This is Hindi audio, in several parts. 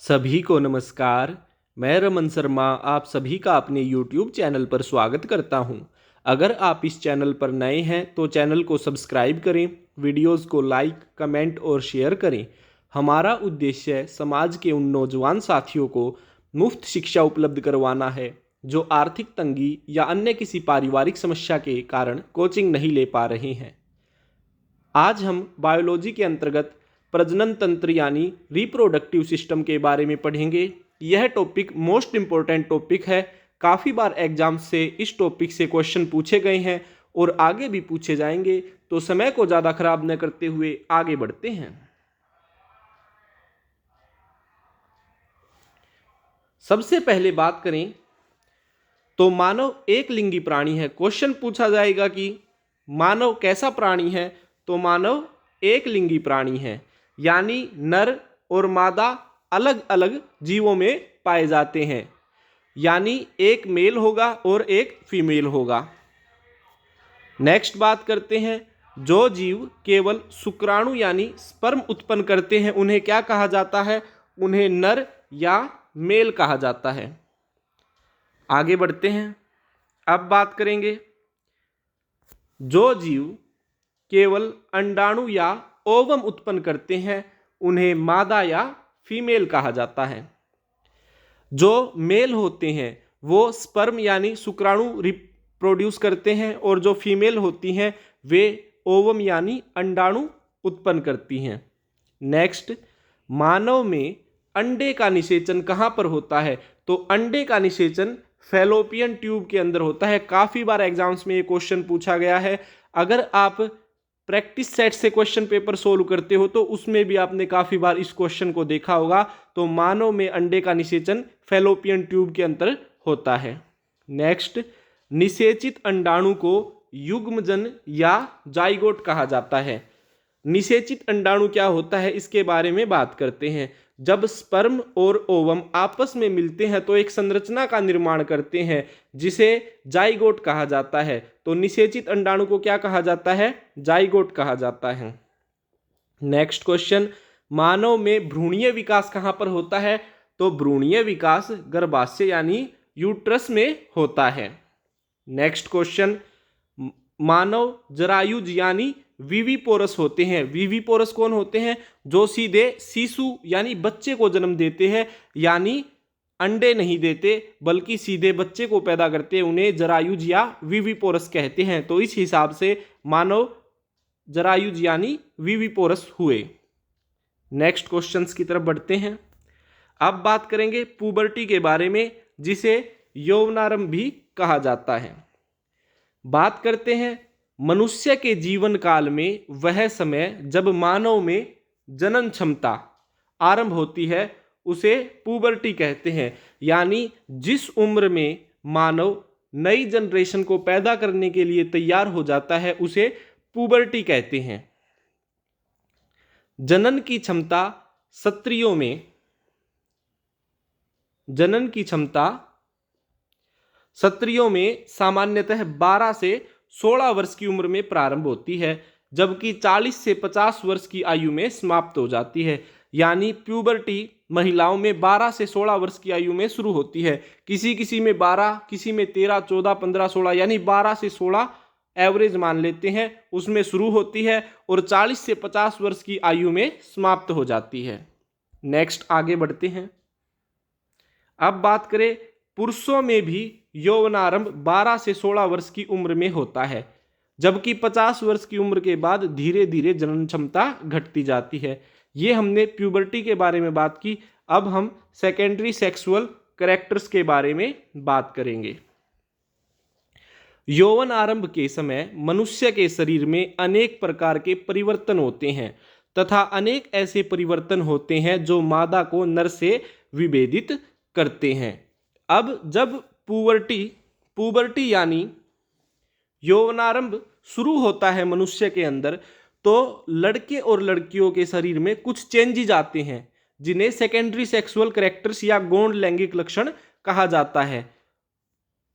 सभी को नमस्कार। मैं रमन शर्मा आप सभी का अपने YouTube चैनल पर स्वागत करता हूं। अगर आप इस चैनल पर नए हैं तो चैनल को सब्सक्राइब करें, वीडियोस को लाइक, कमेंट और शेयर करें। हमारा उद्देश्य समाज के उन नौजवान साथियों को मुफ्त शिक्षा उपलब्ध करवाना है जो आर्थिक तंगी या अन्य किसी पारिवारिक समस्या के कारण कोचिंग नहीं ले पा रहे हैं। आज हम बायोलॉजी के अंतर्गत प्रजनन तंत्र यानी रिप्रोडक्टिव सिस्टम के बारे में पढ़ेंगे। यह टॉपिक मोस्ट इम्पोर्टेंट टॉपिक है। काफ़ी बार एग्जाम से इस टॉपिक से क्वेश्चन पूछे गए हैं और आगे भी पूछे जाएंगे, तो समय को ज़्यादा खराब न करते हुए आगे बढ़ते हैं। सबसे पहले बात करें तो मानव एक लिंगी प्राणी है। क्वेश्चन पूछा जाएगा कि मानव कैसा प्राणी है, तो मानव एक लिंगी प्राणी है, यानी नर और मादा अलग अलग जीवों में पाए जाते हैं, यानी एक मेल होगा और एक फीमेल होगा। नेक्स्ट बात करते हैं, जो जीव केवल शुक्राणु यानी स्पर्म उत्पन्न करते हैं उन्हें क्या कहा जाता है? उन्हें नर या मेल कहा जाता है। आगे बढ़ते हैं। अब बात करेंगे, जो जीव केवल अंडाणु या ओवम उत्पन्न करते हैं उन्हें मादा या फीमेल कहा जाता है। जो मेल होते हैं वो स्पर्म यानी शुक्राणु रिप्रोड्यूस करते हैं और जो फीमेल होती हैं वे ओवम यानी अंडाणु उत्पन्न करती हैं। नेक्स्ट, मानव में अंडे का निषेचन कहाँ पर होता है? तो अंडे का निषेचन फैलोपियन ट्यूब के अंदर होता है। काफ़ी बार एग्जाम्स में ये क्वेश्चन पूछा गया है। अगर आप प्रैक्टिस सेट से क्वेश्चन पेपर सोल्व करते हो तो उसमें भी आपने काफ़ी बार इस क्वेश्चन को देखा होगा। तो मानव में अंडे का निषेचन फैलोपियन ट्यूब के अंदर होता है। नेक्स्ट, निषेचित अंडाणु को युग्मजन या जाइगोट कहा जाता है। निषेचित अंडाणु क्या होता है इसके बारे में बात करते हैं। जब स्पर्म और ओवम आपस में मिलते हैं तो एक संरचना का निर्माण करते हैं जिसे जाइगोट कहा जाता है। तो निषेचित अंडाणु को क्या कहा जाता है? जाइगोट कहा जाता है। नेक्स्ट क्वेश्चन, मानव में भ्रूणीय विकास कहाँ पर होता है? तो भ्रूणीय विकास गर्भाशय यानी यूट्रस में होता है। नेक्स्ट क्वेश्चन, मानव जरायुज यानी विविपोरस होते हैं। विविपोरस कौन होते हैं? जो सीधे शिशु यानी बच्चे को जन्म देते हैं, यानी अंडे नहीं देते बल्कि सीधे बच्चे को पैदा करते हैं, उन्हें जरायुज या विविपोरस कहते हैं। तो इस हिसाब से मानव जरायुज यानी विविपोरस हुए। नेक्स्ट क्वेश्चंस की तरफ बढ़ते हैं। अब बात करेंगे पुबर्टी के बारे में, जिसे यौवनारंभ भी कहा जाता है। बात करते हैं, मनुष्य के जीवन काल में वह समय जब मानव में जनन क्षमता आरंभ होती है उसे पुबर्टी कहते हैं। यानी जिस उम्र में मानव नई जनरेशन को पैदा करने के लिए तैयार हो जाता है उसे पुबर्टी कहते हैं। जनन की क्षमता स्त्रियों में सामान्यतः 12 से 16 वर्ष की उम्र में प्रारंभ होती है, जबकि 40 से 50 वर्ष की आयु में समाप्त हो जाती है। यानी प्यूबर्टी महिलाओं में 12 से 16 वर्ष की आयु में शुरू होती है। किसी में 12, किसी में 13, 14, 15, 16, यानी 12 से 16 एवरेज मान लेते हैं, उसमें शुरू होती है और 40 से 50 वर्ष की आयु में समाप्त हो जाती है। नेक्स्ट आगे बढ़ते हैं। अब बात करें, पुरुषों में भी यौवनारंभ 12 से 16 वर्ष की उम्र में होता है, जबकि 50 वर्ष की उम्र के बाद धीरे धीरे जनन क्षमता घटती जाती है। ये हमने प्यूबर्टी के बारे में बात की। अब हम सेकेंडरी सेक्सुअल कैरेक्टर्स के बारे में बात करेंगे। यौवन आरंभ के समय मनुष्य के शरीर में अनेक प्रकार के परिवर्तन होते हैं तथा अनेक ऐसे परिवर्तन होते हैं जो मादा को नर से विभेदित करते हैं। अब जब पुबर्टी यानी यौवनारंभ शुरू होता है मनुष्य के अंदर, तो लड़के और लड़कियों के शरीर में कुछ चेंजेस आते हैं जिन्हें सेकेंडरी सेक्सुअल कैरेक्टर्स या गौण लैंगिक लक्षण कहा जाता है।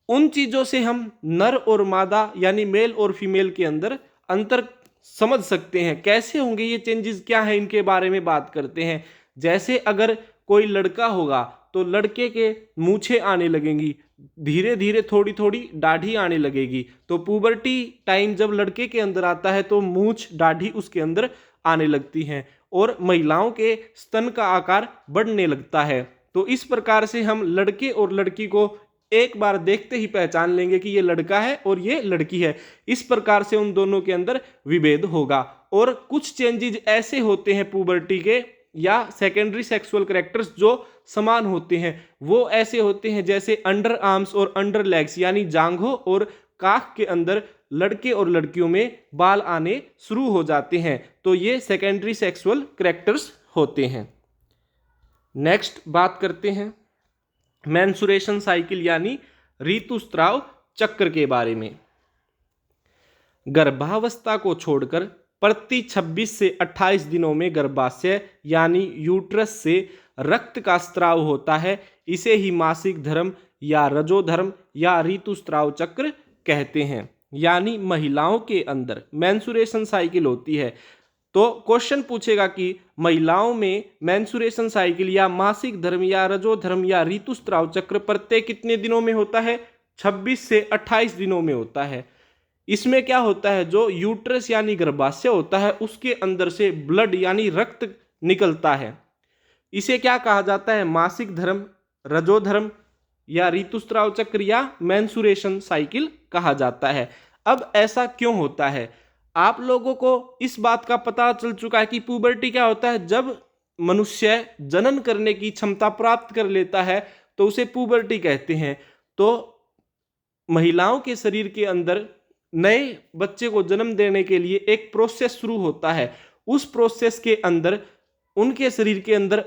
उन चीज़ों से हम नर और मादा यानी मेल और फीमेल के अंदर अंतर समझ सकते हैं। कैसे होंगे ये चेंजेस, क्या है, इनके बारे में बात करते हैं। जैसे अगर कोई लड़का होगा तो लड़के के मूछें आने लगेंगी, धीरे धीरे थोड़ी थोड़ी दाढ़ी आने लगेगी। तो पुबर्टी टाइम जब लड़के के अंदर आता है तो मूछ दाढ़ी उसके अंदर आने लगती हैं और महिलाओं के स्तन का आकार बढ़ने लगता है। तो इस प्रकार से हम लड़के और लड़की को एक बार देखते ही पहचान लेंगे कि ये लड़का है और ये लड़की है। इस प्रकार से उन दोनों के अंदर विभेद होगा। और कुछ चेंजेज ऐसे होते हैं पुबर्टी के या सेकेंडरी सेक्सुअल कैरेक्टर्स जो समान होते हैं, वो ऐसे होते हैं जैसे अंडर आर्म्स और अंडर लेग्स, यानी जांघों और काख के अंदर लड़के और लड़कियों में बाल आने शुरू हो जाते हैं। तो ये सेकेंडरी सेक्सुअल कैरेक्टर्स होते हैं। नेक्स्ट बात करते हैं मेंस्ट्रुएशन साइकिल यानी ऋतुस्राव चक्र के बारे में। गर्भावस्था को छोड़कर प्रति 26 से 28 दिनों में गर्भाशय यानी यूट्रस से रक्त का स्राव होता है। इसे ही मासिक धर्म या रजोधर्म या ऋतुस्राव चक्र कहते हैं। यानी महिलाओं के अंदर मेंस्ट्रुएशन साइकिल होती है। तो क्वेश्चन पूछेगा कि महिलाओं में मेंस्ट्रुएशन साइकिल या मासिक धर्म या रजोधर्म या ऋतुस्राव चक्र प्रत्येक कितने दिनों में होता है? 26 से 28 दिनों में होता है। इसमें क्या होता है, जो यूट्रस यानी गर्भाशय होता है उसके अंदर से ब्लड यानी रक्त निकलता है। इसे क्या कहा जाता है? मासिक धर्म, रजोधर्म या ऋतुस्राव चक्र या मेंस्ट्रुएशन साइकिल कहा जाता है। अब ऐसा क्यों होता है? आप लोगों को इस बात का पता चल चुका है कि पुबर्टी क्या होता है। जब मनुष्य जनन करने की क्षमता प्राप्त कर लेता है तो उसे पुबर्टी कहते हैं। तो महिलाओं के शरीर के अंदर नए बच्चे को जन्म देने के लिए एक प्रोसेस शुरू होता है। उस प्रोसेस के अंदर उनके शरीर के अंदर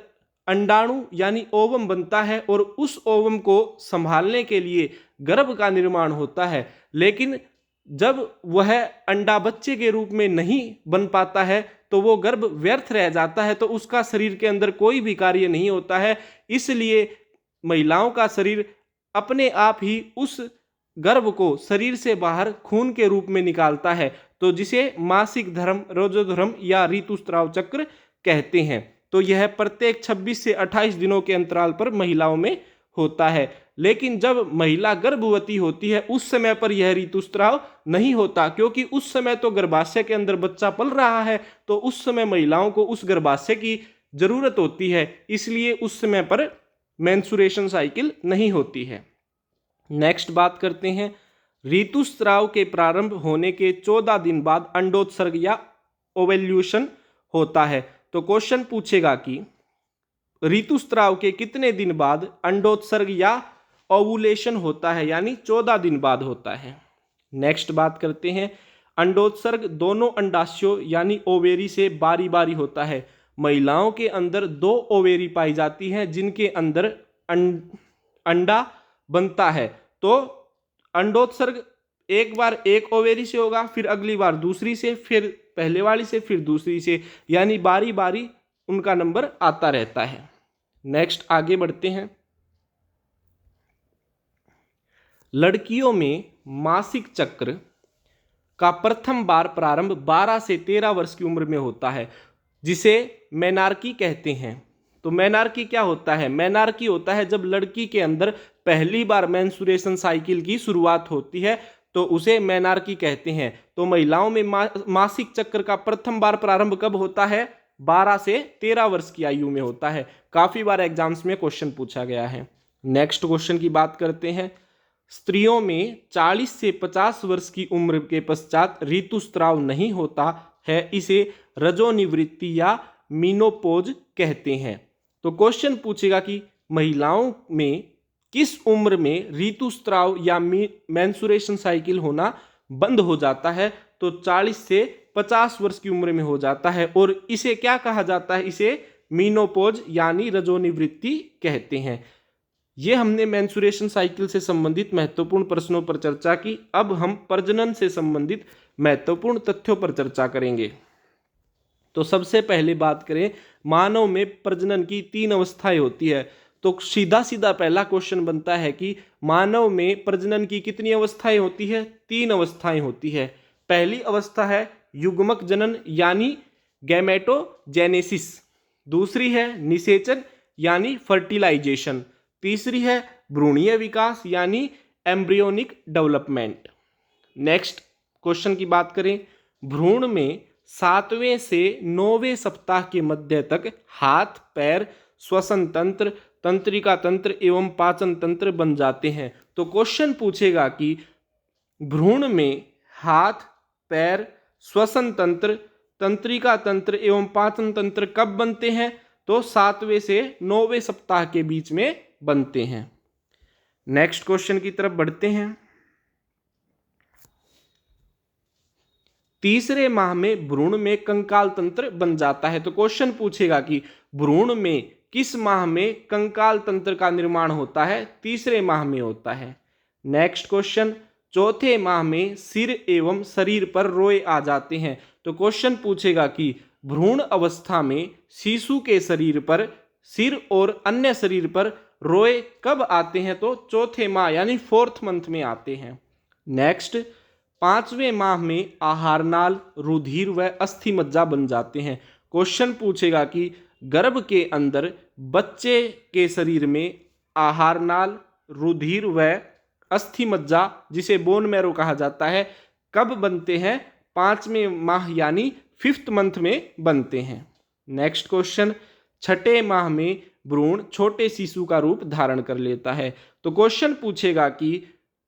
अंडाणु यानी ओवम बनता है और उस ओवम को संभालने के लिए गर्भ का निर्माण होता है। लेकिन जब वह अंडा बच्चे के रूप में नहीं बन पाता है तो वो गर्भ व्यर्थ रह जाता है, तो उसका शरीर के अंदर कोई भी कार्य नहीं होता है। इसलिए महिलाओं का शरीर अपने आप ही उस गर्भ को शरीर से बाहर खून के रूप में निकालता है, तो जिसे मासिक धर्म, रजोधर्म या ऋतुस्राव चक्र कहते हैं। तो यह प्रत्येक 26 से 28 दिनों के अंतराल पर महिलाओं में होता है। लेकिन जब महिला गर्भवती होती है उस समय पर यह ऋतुस्राव नहीं होता, क्योंकि उस समय तो गर्भाशय के अंदर बच्चा पल रहा है, तो उस समय महिलाओं को उस गर्भाशय की जरूरत होती है, इसलिए उस समय पर मेंस्ट्रुएशन साइकिल नहीं होती है। नेक्स्ट बात करते हैं, ऋतुस्राव के प्रारंभ होने के 14 दिन बाद अंडोत्सर्ग या ओवेल्यूशन होता है। तो क्वेश्चन पूछेगा कि ऋतुस्राव के कितने दिन बाद अंडोत्सर्ग या ओवुलेशन होता है, यानी 14 दिन बाद होता है। नेक्स्ट बात करते हैं, अंडोत्सर्ग दोनों अंडाशयों यानी ओवेरी से बारी बारी होता है। महिलाओं के अंदर 2 ओवेरी पाई जाती हैं जिनके अंदर अंडा बनता है। तो अंडोत्सर्ग एक बार एक ओवेरी से होगा, फिर अगली बार दूसरी से, फिर पहले वाली से, फिर दूसरी से, यानी बारी बारी उनका नंबर आता रहता है। नेक्स्ट आगे बढ़ते हैं, लड़कियों में मासिक चक्र का प्रथम बार प्रारंभ 12 से 13 वर्ष की उम्र में होता है, जिसे मेनार्की कहते हैं। तो मेनार्की क्या होता है? मेनार्की होता है जब लड़की के अंदर पहली बार मेंस्ट्रुएशन साइकिल की शुरुआत होती है, तो उसे मेनार्की कहते हैं। तो महिलाओं में मासिक चक्र का प्रथम बार प्रारंभ कब होता है? 12 से 13 वर्ष की आयु में होता है। काफी बार एग्जाम्स में क्वेश्चन पूछा गया है। नेक्स्ट क्वेश्चन की बात करते हैं, स्त्रियों में 40 से 50 वर्ष की उम्र के पश्चात ऋतुस्राव नहीं होता है, इसे रजोनिवृत्ति या मीनोपोज कहते हैं। तो क्वेश्चन पूछेगा कि महिलाओं में किस उम्र में ऋतुस्राव या मेंस्ट्रुएशन साइकिल होना बंद हो जाता है? तो 40 से 50 वर्ष की उम्र में हो जाता है, और इसे क्या कहा जाता है? इसे मीनोपोज यानी रजोनिवृत्ति कहते हैं। ये हमने मेंस्ट्रुएशन साइकिल से संबंधित महत्वपूर्ण प्रश्नों पर चर्चा की। अब हम प्रजनन से संबंधित महत्वपूर्ण तथ्यों पर चर्चा करेंगे। तो सबसे पहले बात करें, मानव में प्रजनन की 3 अवस्थाएं होती है। तो सीधा सीधा पहला क्वेश्चन बनता है कि मानव में प्रजनन की कितनी अवस्थाएं होती है? 3 अवस्थाएं होती है। पहली अवस्था है युग्मक जनन यानी गैमेटोजेनेसिस, दूसरी है निषेचन यानी फर्टिलाइजेशन। तीसरी है भ्रूणीय विकास यानी एम्ब्रियोनिक डेवलपमेंट। नेक्स्ट क्वेश्चन की बात करें, भ्रूण में 7वें से 9वें सप्ताह के मध्य तक हाथ, पैर, श्वसन तंत्र, तंत्रिका तंत्र एवं पाचन तंत्र बन जाते हैं। तो क्वेश्चन पूछेगा कि भ्रूण में हाथ, पैर, श्वसन तंत्र, तंत्रिका तंत्र एवं पाचन तंत्र कब बनते हैं? तो 7वें से 9वें सप्ताह के बीच में बनते हैं। नेक्स्ट क्वेश्चन की तरफ बढ़ते हैं। तीसरे माह में भ्रूण में कंकाल तंत्र बन जाता है। तो क्वेश्चन पूछेगा कि भ्रूण में किस माह में कंकाल तंत्र का निर्माण होता है? तीसरे माह में होता है। नेक्स्ट क्वेश्चन, चौथे माह में सिर एवं शरीर पर रोए आ जाते हैं। तो क्वेश्चन पूछेगा कि भ्रूण अवस्था में शिशु के शरीर पर, सिर और अन्य शरीर पर रोए कब आते हैं? तो चौथे माह यानी 4th मंथ में आते हैं। नेक्स्ट, 5वें माह में आहार नाल, रुधिर व अस्थि मज्जा बन जाते हैं। क्वेश्चन पूछेगा कि गर्भ के अंदर बच्चे के शरीर में आहार नाल, रुधिर व अस्थि मज्जा जिसे बोन मैरो कहा जाता है कब बनते हैं? 5वें माह यानी 5th मंथ में बनते हैं। नेक्स्ट क्वेश्चन, छठे माह में भ्रूण छोटे शिशु का रूप धारण कर लेता है। तो क्वेश्चन पूछेगा कि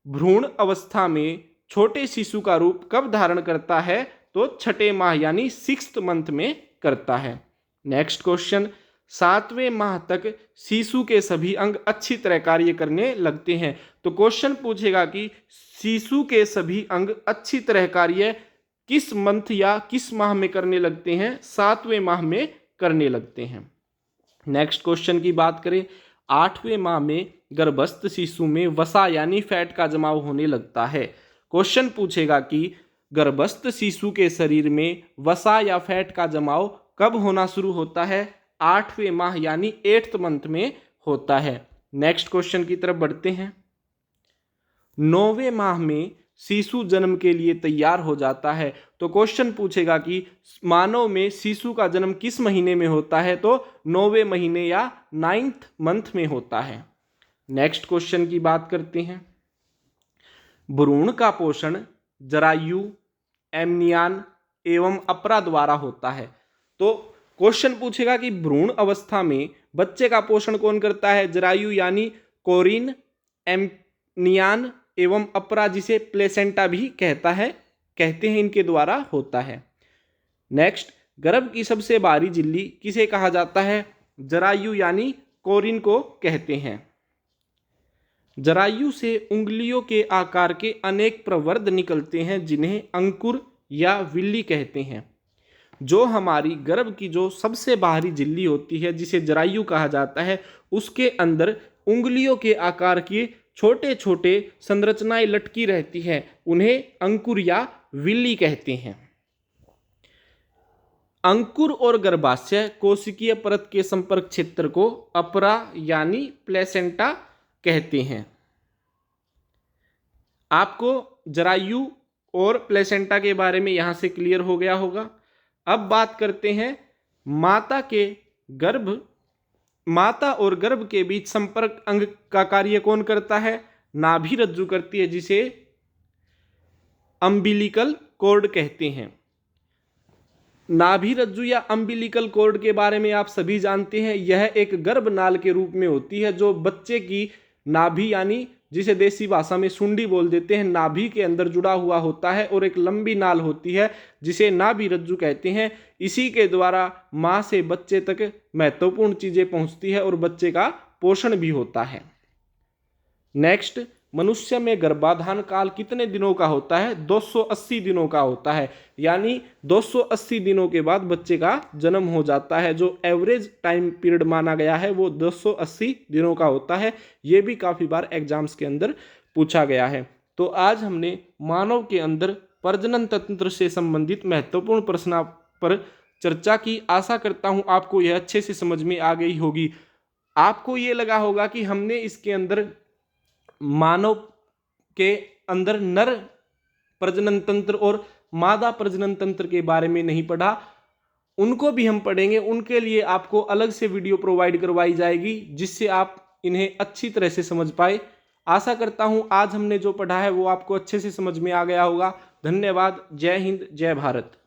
भ्रूण अवस्था में छोटे शिशु का रूप कब धारण करता है? तो छठे माह यानी 6th मंथ में करता है। नेक्स्ट क्वेश्चन, 7वें माह तक शिशु के सभी अंग अच्छी तरह कार्य करने लगते हैं। तो क्वेश्चन पूछेगा कि शिशु के सभी अंग अच्छी तरह कार्य किस मंथ या किस माह में करने लगते हैं? 7वें माह में करने लगते हैं। नेक्स्ट क्वेश्चन की बात करें, 8वें माह में गर्भस्थ शिशु में वसा यानी फैट का जमाव होने लगता है। क्वेश्चन पूछेगा कि गर्भस्थ शिशु के शरीर में वसा या फैट का जमाव कब होना शुरू होता है? 8वें माह यानी 8th मंथ में होता है। नेक्स्ट क्वेश्चन की तरफ बढ़ते हैं। 9वें माह में शिशु जन्म के लिए तैयार हो जाता है। तो क्वेश्चन पूछेगा कि मानव में शिशु का जन्म किस महीने में होता है? तो 9वें महीने या 9th मंथ में होता है। नेक्स्ट क्वेश्चन की बात करते हैं। भ्रूण का पोषण जरायु, एमनियान एवं अपरा द्वारा होता है। तो क्वेश्चन पूछेगा कि भ्रूण अवस्था में बच्चे का पोषण कौन करता है? जरायु यानी कोरिन, एमनियान एवं अपरा जिसे प्लेसेंटा भी कहते हैं इनके द्वारा होता है। नेक्स्ट, गर्भ की सबसे बाहरी झिल्ली किसे कहा जाता है? जरायु यानी कोरिन को कहते हैं। जरायु से उंगलियों के आकार के अनेक प्रवर्ध निकलते हैं जिन्हें अंकुर या विल्ली कहते हैं। जो हमारी गर्भ की जो सबसे बाहरी झिल्ली होती है जिसे जरायु कहा जाता है, उसके अंदर उंगलियों के आकार की छोटे छोटे संरचनाएं लटकी रहती हैं, उन्हें अंकुर या विल्ली कहते हैं। अंकुर और गर्भाशय कोशिकीय परत के संपर्क क्षेत्र को अपरा यानी प्लेसेंटा कहते हैं। आपको जरायु और प्लेसेंटा के बारे में यहां से क्लियर हो गया होगा। अब बात करते हैं माता और गर्भ के बीच संपर्क अंग का कार्य कौन करता है? नाभि रज्जु करती है जिसे अम्बिलिकल कॉर्ड कहते हैं। नाभि रज्जु या अम्बिलिकल कॉर्ड के बारे में आप सभी जानते हैं। यह एक गर्भनाल के रूप में होती है जो बच्चे की नाभि यानी जिसे देसी भाषा में सुंडी बोल देते हैं, नाभि के अंदर जुड़ा हुआ होता है और एक लंबी नाल होती है जिसे नाभि रज्जु कहते हैं। इसी के द्वारा मां से बच्चे तक महत्वपूर्ण चीजें पहुंचती है और बच्चे का पोषण भी होता है। नेक्स्ट, मनुष्य में गर्भाधान काल कितने दिनों का होता है? 280 दिनों का होता है, यानी 280 दिनों के बाद बच्चे का जन्म हो जाता है। जो एवरेज टाइम पीरियड माना गया है वो 280 दिनों का होता है। ये भी काफ़ी बार एग्जाम्स के अंदर पूछा गया है। तो आज हमने मानव के अंदर प्रजनन तंत्र से संबंधित महत्वपूर्ण प्रश्न पर चर्चा की। आशा करता हूँ आपको यह अच्छे से समझ में आ गई होगी। आपको ये लगा होगा कि हमने इसके अंदर मानव के अंदर नर प्रजनन तंत्र और मादा प्रजनन तंत्र के बारे में नहीं पढ़ा। उनको भी हम पढ़ेंगे। उनके लिए आपको अलग से वीडियो प्रोवाइड करवाई जाएगी जिससे आप इन्हें अच्छी तरह से समझ पाए। आशा करता हूं आज हमने जो पढ़ा है वो आपको अच्छे से समझ में आ गया होगा। धन्यवाद। जय हिंद, जय भारत।